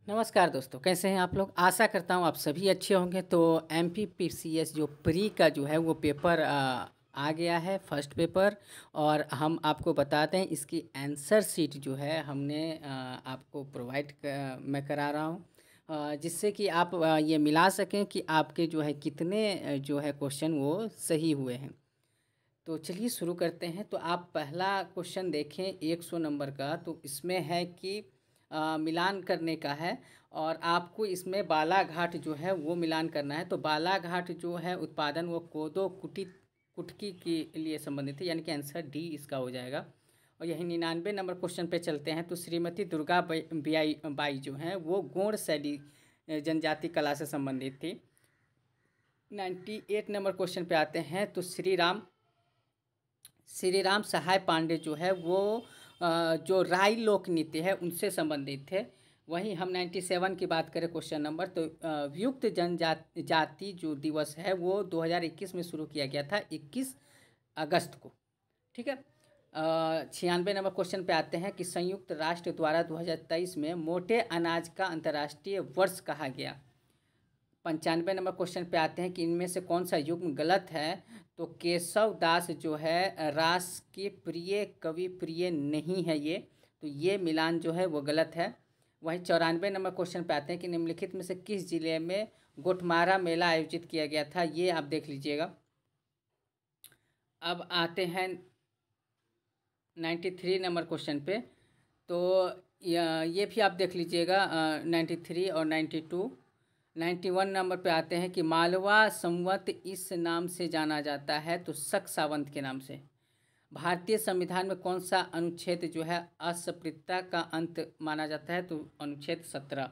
नमस्कार दोस्तों, कैसे हैं आप लोग। आशा करता हूँ आप सभी अच्छे होंगे। तो एमपीपीसीएस जो प्री का जो है वो पेपर आ गया है, फर्स्ट पेपर। और हम आपको बताते हैं इसकी आंसर शीट जो है हमने आपको प्रोवाइड मैं करा रहा हूँ, जिससे कि आप ये मिला सकें कि आपके जो है कितने जो है क्वेश्चन वो सही हुए हैं। तो चलिए शुरू करते हैं। तो आप पहला क्वेश्चन देखें 100 नंबर का। तो इसमें है कि मिलान करने का है और आपको इसमें बालाघाट जो है वो मिलान करना है। तो बालाघाट जो है उत्पादन वो कोदो कुटकी के लिए संबंधित है, यानी कि आंसर डी इसका हो जाएगा। और यही 99 नंबर क्वेश्चन पे चलते हैं। तो श्रीमती दुर्गा बाई जो हैं वो गौड़ शैली जनजाति कला से संबंधित थी। 98 नंबर क्वेश्चन पे आते हैं। तो श्री राम सहाय पांडे जो है वो जो राई लोक नृत्य है उनसे संबंधित थे। वहीं हम 97 की बात करें क्वेश्चन नंबर, तो वियुक्त जनजाति जो दिवस है वो 2021 में शुरू किया गया था, 21 अगस्त को। ठीक है। 96 नंबर क्वेश्चन पे आते हैं कि संयुक्त राष्ट्र द्वारा 2023 में मोटे अनाज का अंतर्राष्ट्रीय वर्ष कहा गया। 95 नंबर क्वेश्चन पे आते हैं कि इनमें से कौन सा युग्म गलत है। तो केशव दास जो है रास के प्रिय कवि प्रिय नहीं है ये, तो ये मिलान जो है वो गलत है। वहीं 94 नंबर क्वेश्चन पे आते हैं कि निम्नलिखित में से किस जिले में गोटमारा मेला आयोजित किया गया था, ये आप देख लीजिएगा। अब आते हैं 93 नंबर क्वेश्चन पे। तो ये भी आप देख लीजिएगा, 93 और 92। 91 नंबर पे आते हैं कि मालवा संवत इस नाम से जाना जाता है, तो शक सावंत के नाम से। भारतीय संविधान में कौन सा अनुच्छेद जो है अस्पृश्यता का अंत माना जाता है, तो अनुच्छेद 17।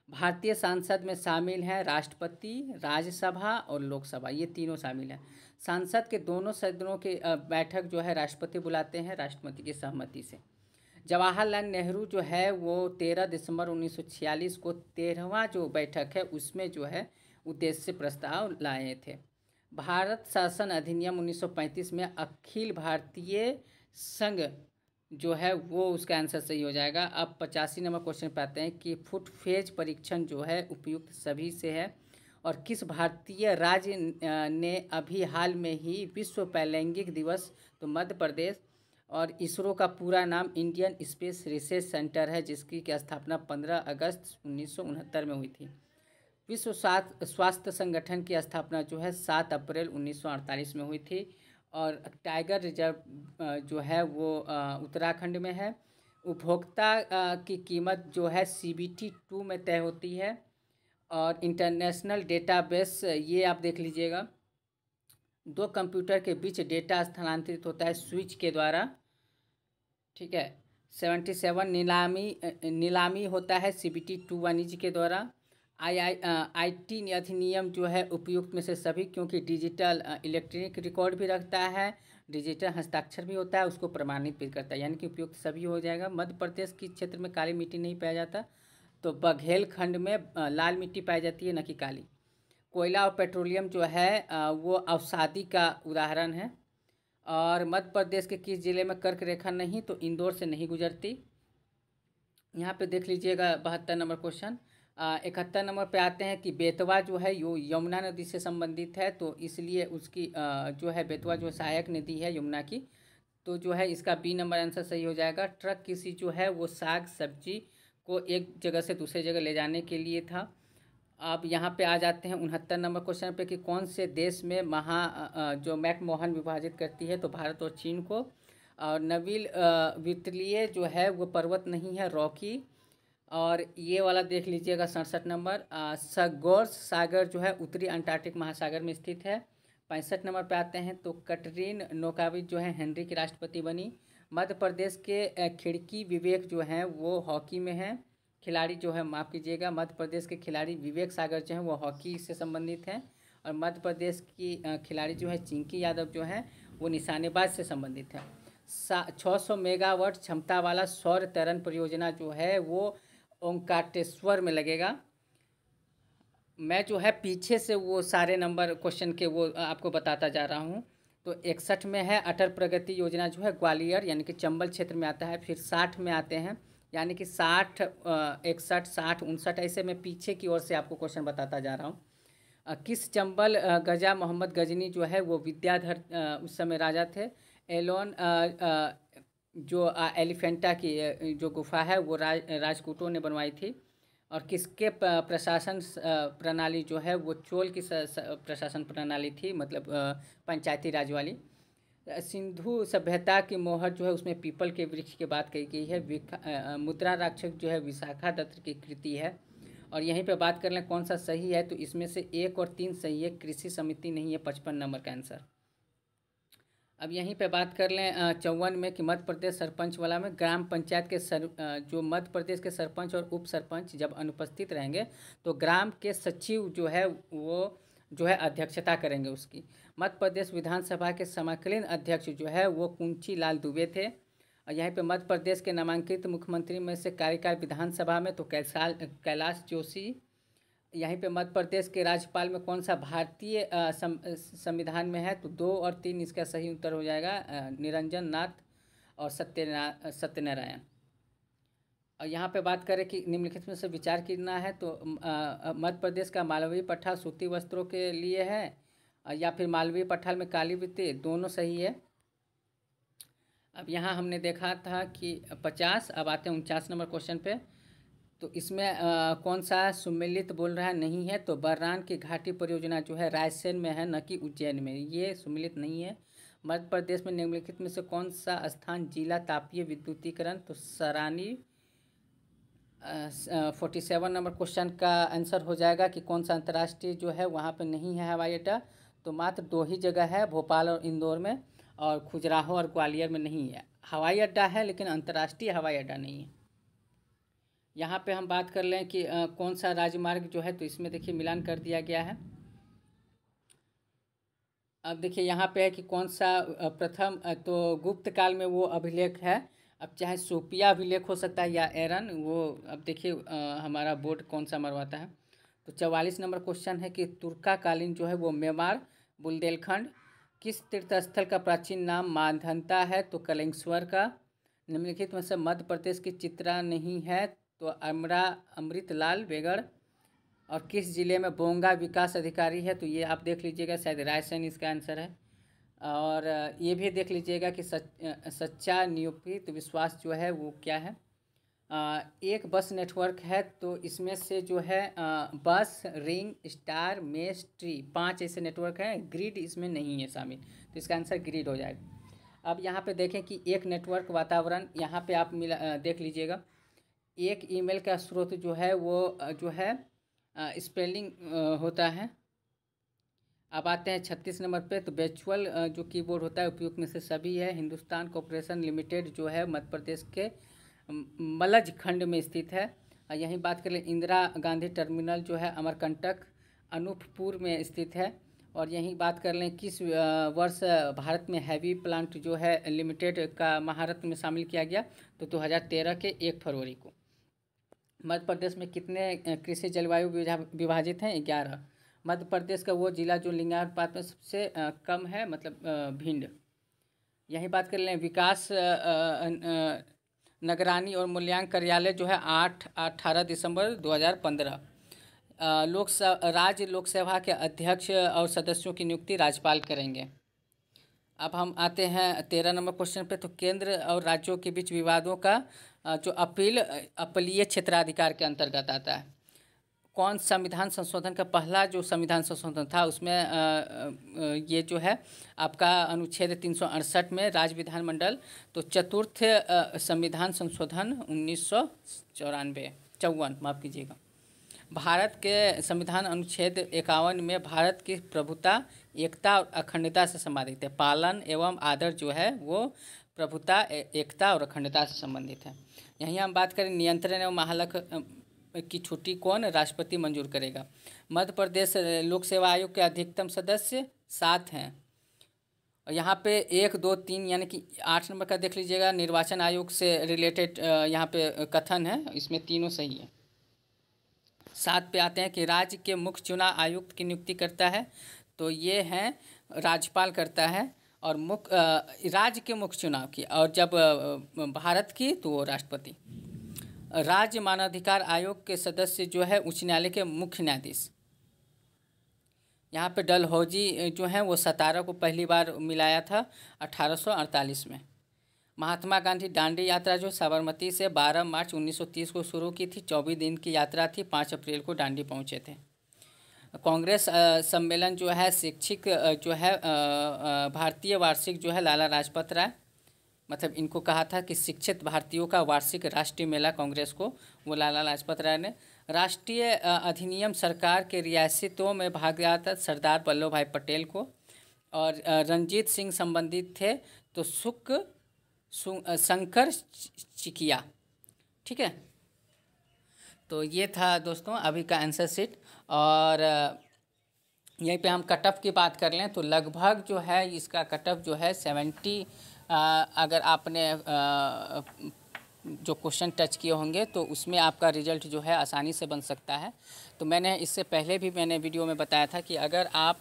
भारतीय सांसद में शामिल हैं राष्ट्रपति, राज्यसभा और लोकसभा, ये तीनों शामिल हैं। सांसद के दोनों सदनों के बैठक जो है राष्ट्रपति बुलाते हैं राष्ट्रपति की सहमति से। जवाहरलाल नेहरू जो है वो 13 दिसंबर 1946 को 13वां जो बैठक है उसमें जो है उद्देश्य प्रस्ताव लाए थे। भारत शासन अधिनियम 1935 में अखिल भारतीय संघ जो है वो उसका आंसर सही हो जाएगा। अब 85 नंबर क्वेश्चन पे आते हैं कि फुट फेज परीक्षण जो है उपयुक्त सभी से है और किस भारतीय राज्य ने अभी हाल में ही विश्व पैलैंगिक दिवस, तो मध्य प्रदेश। और इसरो का पूरा नाम इंडियन स्पेस रिसर्च सेंटर है, जिसकी की स्थापना 15 अगस्त 1969 में हुई थी। विश्व स्वास्थ्य संगठन की स्थापना जो है 7 अप्रैल 1948 में हुई थी। और टाइगर रिजर्व जो है वो उत्तराखंड में है। उपभोक्ता की कीमत जो है CBT 2 में तय होती है। और इंटरनेशनल डेटाबेस ये आप देख लीजिएगा, दो कंप्यूटर के बीच डेटा स्थानांतरित होता है स्विच के द्वारा। ठीक है। 77 नीलामी होता है CBT 2 वाणिज्य के द्वारा। IT अधिनियम जो है उपयुक्त में से सभी, क्योंकि डिजिटल इलेक्ट्रॉनिक रिकॉर्ड भी रखता है, डिजिटल हस्ताक्षर भी होता है, उसको प्रमाणित भी करता है, यानी कि उपयुक्त सभी हो जाएगा। मध्य प्रदेश की क्षेत्र में काली मिट्टी नहीं पाया जाता, तो बघेलखंड में लाल मिट्टी पाई जाती है, न कि काली। कोयला और पेट्रोलियम जो है वो अवसादी का उदाहरण है। और मध्य प्रदेश के किस जिले में कर्क रेखा नहीं, तो इंदौर से नहीं गुजरती। यहाँ पे देख लीजिएगा 72 नंबर क्वेश्चन। 71 नंबर पे आते हैं कि बेतवा जो है यो यमुना नदी से संबंधित है, तो इसलिए उसकी जो है बेतवा जो सहायक नदी है यमुना की, तो जो है इसका बी नंबर आंसर सही हो जाएगा। ट्रक किसी जो है वो साग सब्जी को एक जगह से दूसरे जगह ले जाने के लिए था। अब यहाँ पे आ जाते हैं 69 नंबर क्वेश्चन पे कि कौन से देश में जो मैकमोहन विभाजित करती है, तो भारत और चीन को। और नवील वितलीय जो है वो पर्वत नहीं है, रॉकी। और ये वाला देख लीजिएगा 67 नंबर, सगोर्स सागर जो है उत्तरी अंटार्कटिक महासागर में स्थित है। 65 नंबर पे आते हैं तो कटरीन नोकाविच जो है हेनरी की राष्ट्रपति बनी। मध्य प्रदेश के खिड़की विवेक जो हैं वो हॉकी में हैं, खिलाड़ी जो है, माफ़ कीजिएगा, मध्य प्रदेश के खिलाड़ी विवेक सागर जो हैं वो हॉकी से संबंधित हैं। और मध्य प्रदेश की खिलाड़ी जो है चिंकी यादव जो है वो निशानेबाज से संबंधित है। 600 मेगावाट क्षमता वाला सौर तरंग परियोजना जो है वो ओंकारेश्वर में लगेगा। मैं जो है पीछे से वो सारे नंबर क्वेश्चन के वो आपको बताता जा रहा हूँ। तो 61 में है अटल प्रगति योजना जो है ग्वालियर यानी कि चंबल क्षेत्र में आता है। फिर 60 में आते हैं यानी कि 60, 61, 60, 59 ऐसे मैं पीछे की ओर से आपको क्वेश्चन बताता जा रहा हूँ। किस चंबल गजा मोहम्मद गजनी जो है वो विद्याधर उस समय राजा थे। एलोन जो एलिफेंटा की जो गुफा है वो राजपूतों ने बनवाई थी। और किसके प्रशासन प्रणाली जो है वो चोल की प्रशासन प्रणाली थी, मतलब पंचायती राज वाली। सिंधु सभ्यता की मोहर जो है उसमें पीपल के वृक्ष की बात कही गई है। मुद्रा राक्षस जो है विशाखा दत्त की कृति है। और यहीं पे बात कर लें कौन सा सही है, तो इसमें से 1 और 3 सही है, कृषि समिति नहीं है 55 नंबर का आंसर। अब यहीं पे बात कर लें 54 में कि मध्य प्रदेश सरपंच वाला में ग्राम पंचायत के जो मध्य प्रदेश के सरपंच और उप सरपंच जब अनुपस्थित रहेंगे तो ग्राम के सचिव जो है वो जो है अध्यक्षता करेंगे उसकी। मध्य प्रदेश विधानसभा के समकालीन अध्यक्ष जो है वो कुंची लाल दुबे थे। और यहीं पे मध्य प्रदेश के नामांकित मुख्यमंत्री में से कार्यकाल विधानसभा में तो कैलाश जोशी। यहीं पे मध्य प्रदेश के राज्यपाल में कौन सा भारतीय संविधान में है, तो 2 और 3 इसका सही उत्तर हो जाएगा, निरंजन नाथ और सत्यनारायण। और यहाँ पे बात करें कि निम्नलिखित में से विचार करना है, तो मध्य प्रदेश का मालवी पठार सूती वस्त्रों के लिए है या फिर मालवी पठार में काली बित्ती, दोनों सही है। अब यहाँ हमने देखा था कि 50, अब आते हैं 49 नंबर क्वेश्चन पे। तो इसमें कौन सा सुमेलित बोल रहा है, नहीं है, तो बर्रान की घाटी परियोजना जो है रायसेन में है न कि उज्जैन में, ये सुमेलित नहीं है। मध्य प्रदेश में निम्नलिखित में से कौन सा स्थान जिला तापीय विद्युतीकरण, तो सरानी। 47 नंबर क्वेश्चन का आंसर हो जाएगा कि कौन सा अंतर्राष्ट्रीय जो है वहाँ पे नहीं है हवाई अड्डा, तो मात्र 2 ही जगह है, भोपाल और इंदौर में, और खजुराहो और ग्वालियर में नहीं है। हवाई अड्डा है लेकिन अंतर्राष्ट्रीय हवाई अड्डा नहीं है। यहाँ पे हम बात कर लें कि कौन सा राजमार्ग जो है, तो इसमें देखिए मिलान कर दिया गया है। अब देखिए यहाँ पे है कि कौन सा प्रथम, तो गुप्त काल में वो अभिलेख है। अब चाहे सोपिया अभिलेख हो सकता है या एरन, वो अब देखिए हमारा बोर्ड कौन सा मरवाता है। तो 44 नंबर क्वेश्चन है कि तुर्काकालीन जो है वो मेवाड़ बुंदेलखंड किस तीर्थस्थल का प्राचीन नाम माधंता है, तो कलेश्वर का। निम्नलिखित में से मध्य प्रदेश की चित्रा नहीं है, तो अमृतलाल वेगड़। और किस जिले में बोंगा विकास अधिकारी है, तो ये आप देख लीजिएगा, शायद रायसेन इसका आंसर है। और ये भी देख लीजिएगा कि सच्चा नियोपित विश्वास जो है वो क्या है। एक बस नेटवर्क है, तो इसमें से जो है बस, रिंग, स्टार, मेस, ट्री, 5 ऐसे नेटवर्क हैं। ग्रिड इसमें नहीं है शामिल, तो इसका आंसर ग्रिड हो जाएगा। अब यहाँ पे देखें कि एक नेटवर्क वातावरण, यहाँ पे आप देख लीजिएगा। एक ईमेल का स्रोत जो है वो जो है स्पेलिंग होता है। अब आते हैं 36 नंबर पे, तो वर्चुअल जो कीबोर्ड होता है उपयुक्त में से सभी है। हिंदुस्तान कॉर्पोरेशन लिमिटेड जो है मध्य प्रदेश के मलज खंड में स्थित है। यहीं बात करें इंदिरा गांधी टर्मिनल जो है अमरकंटक अनूपपुर में स्थित है। और यहीं बात कर लें किस वर्ष भारत में हैवी प्लांट जो है लिमिटेड का महारत्न में शामिल किया गया, तो 2013 के 1 फरवरी को। मध्य प्रदेश में कितने कृषि जलवायु विभाजित हैं, 11। मध्य प्रदेश का वो जिला जो लिंगानुपात में सबसे कम है, मतलब भिंड। यही बात कर लें विकास निगरानी और मूल्यांकन कार्यालय जो है 18 दिसंबर 2015। राज्य लोकसभा के अध्यक्ष और सदस्यों की नियुक्ति राज्यपाल करेंगे। अब हम आते हैं 13 नंबर क्वेश्चन पे, तो केंद्र और राज्यों के बीच विवादों का जो अपीलीय क्षेत्राधिकार के अंतर्गत आता है। कौन संविधान संशोधन का पहला जो संविधान संशोधन था उसमें ये जो है आपका अनुच्छेद 368 में राज्य विधानमंडल, तो चतुर्थ संविधान संशोधन 1954 माफ़ कीजिएगा। भारत के संविधान अनुच्छेद 51 में भारत की प्रभुता, एकता और अखंडता से संबंधित है। पालन एवं आदर जो है वो प्रभुता, एकता और अखंडता से संबंधित है। यहीं हम बात करें नियंत्रण एवं महालक की छुट्टी कौन राष्ट्रपति मंजूर करेगा। मध्य प्रदेश लोक सेवा आयोग के अधिकतम सदस्य 7 हैं। और यहाँ पे 1, 2, 3 यानी कि 8 नंबर का देख लीजिएगा, निर्वाचन आयोग से रिलेटेड यहाँ पे कथन है, इसमें तीनों सही है। 7 पे आते हैं कि राज्य के मुख्य चुनाव आयुक्त की नियुक्ति करता है, तो ये हैं राज्यपाल करता है। और राज्य के मुख्य चुनाव की, और जब भारत की तो वो राष्ट्रपति। राज्य मानवाधिकार आयोग के सदस्य जो है उच्च न्यायालय के मुख्य न्यायाधीश। यहाँ पे डलहौजी जो है वो सतारा को पहली बार मिलाया था 1848 में। महात्मा गांधी दांडी यात्रा जो साबरमती से 12 मार्च 1930 को शुरू की थी, 24 दिन की यात्रा थी, 5 अप्रैल को दांडी पहुँचे थे। कांग्रेस सम्मेलन जो है शैक्षिक जो है भारतीय वार्षिक जो है लाला लाजपत राय, मतलब इनको कहा था कि शिक्षित भारतीयों का वार्षिक राष्ट्रीय मेला कांग्रेस को, वो लाला लाजपत राय ने। राष्ट्रीय अधिनियम सरकार के रियासतों में भाग लिया था सरदार वल्लभ भाई पटेल को। और रंजीत सिंह संबंधित थे तो शंकर चिकिया। ठीक है, तो ये था दोस्तों अभी का आंसर शीट। और यहीं पे हम कट ऑफ की बात कर लें तो लगभग जो है इसका कट ऑफ जो है 70, अगर आपने जो क्वेश्चन टच किए होंगे तो उसमें आपका रिजल्ट जो है आसानी से बन सकता है। तो मैंने इससे पहले भी मैंने वीडियो में बताया था कि अगर आप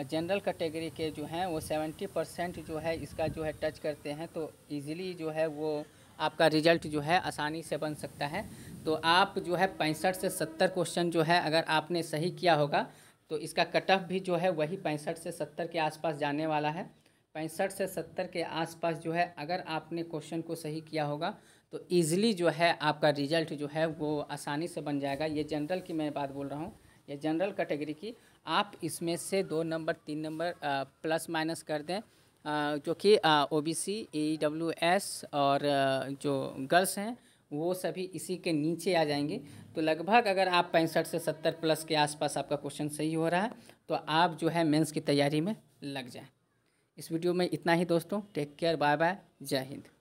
जनरल कैटेगरी के जो हैं वो 70% जो है इसका जो है टच करते हैं तो इजीली जो है वो आपका रिजल्ट जो है आसानी से बन सकता है। तो आप जो है 65 से 70 क्वेश्चन जो है अगर आपने सही किया होगा तो इसका कट ऑफ भी जो है वही 65 से 70 के आसपास जाने वाला है। 65 से 70 के आसपास जो है अगर आपने क्वेश्चन को सही किया होगा तो ईज़िली जो है आपका रिजल्ट जो है वो आसानी से बन जाएगा। ये जनरल की मैं बात बोल रहा हूँ, ये जनरल कैटेगरी की। आप इसमें से 2 नंबर 3 नंबर प्लस माइनस कर दें, जो कि OBC EWS और जो गर्ल्स हैं वो सभी इसी के नीचे आ जाएंगे। तो लगभग अगर आप 65 से 70 प्लस के आसपास आपका क्वेश्चन सही हो रहा है तो आप जो है मेंस की तैयारी में लग जाएं। इस वीडियो में इतना ही दोस्तों। टेक केयर, बाय बाय, जय हिंद।